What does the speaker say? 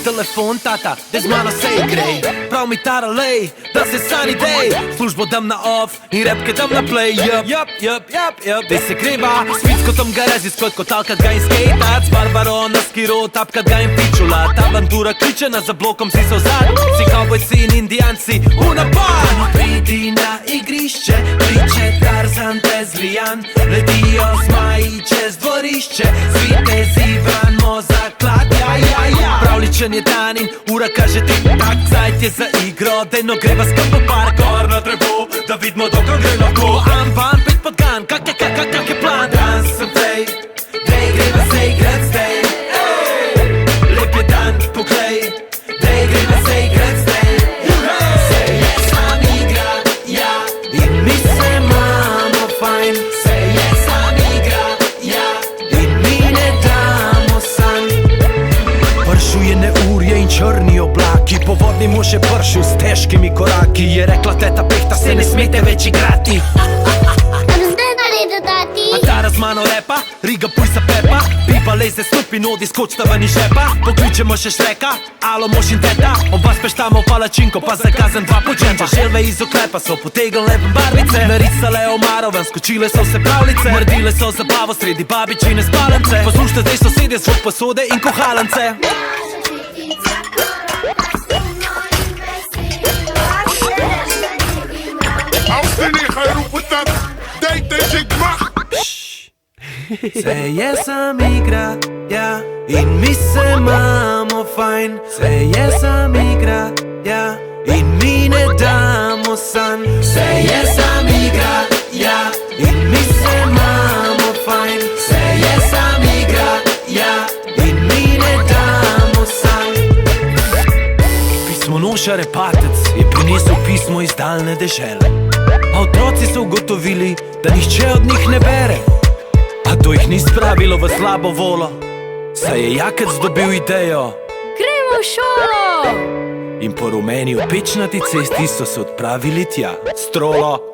telefon, tata, da z mano se igrej. Prav mi tara lej, da se sunny day. Službo dam na off in repke dam na play. Jup, da se greva. Svitsko tam ga raziskot, ko talkat ga in skejtat. S Barbaro na skiro, tapkat ga in pičulat. Avantura kliče nas za blokom, si so zad. Si cowboyci in indijanci, v napad. Pridi na igrišče, kliče Tarzan Tezlijan. Letijo zmaji čez dvorišče, svitezi branimo zaklad, ja. Pravličen je dan in ura kaže tik-tak, zajt je za igro, dejno greva skrb v park. Gor na drevo, da vidimo dokam gre lahko. Amban, pet podgan, kak je plan? Dan sem tej, dej greva se igrat zdaj. Lep je dan, poglej, dej greva se igrat zdaj. Se je sam igra, ja, in mi se imamo fajn. Se je sam igra, ja, in mi ne damo sanj. Pršuje neurje in črni oblaki, po vodni mož je pršil s težkimi koraki. Je rekla teta Pehta, se ne smete več igrati. A Tara z mano repa, Riga pujsa Pepa. Pipa leze stup in odi skočta ven iz žepa. Pokličemo še Šreka, alo mož in teta. Oba speštamo palačinko, pa zakazen dva počenča. Želve iz oklepa so potegnile barvice, narisale omaroven, skočile so vse pravljice. Naredile so zabavo sredi babičine spalence. Poslušajte zdaj sosedje, zvok posode in kohalence. Se je sam igra, ja, in mi se imamo fajn. Se je sam igra, ja, in mi ne damo sanj. Se je sam igra, ja, in mi se imamo fajn. Se je sam igra, ja, in mi ne damo sanj. Pismonoša Repatec je prinesel pismo iz daljne dežele. A otroci so ugotovili, da nihče od njih ne bere. A to jih ni spravilo v slabo volo, saj je Jakec dobil idejo. Gremo v šolo! In po rumeni opečnati cesti so se odpravili tja. Strolo!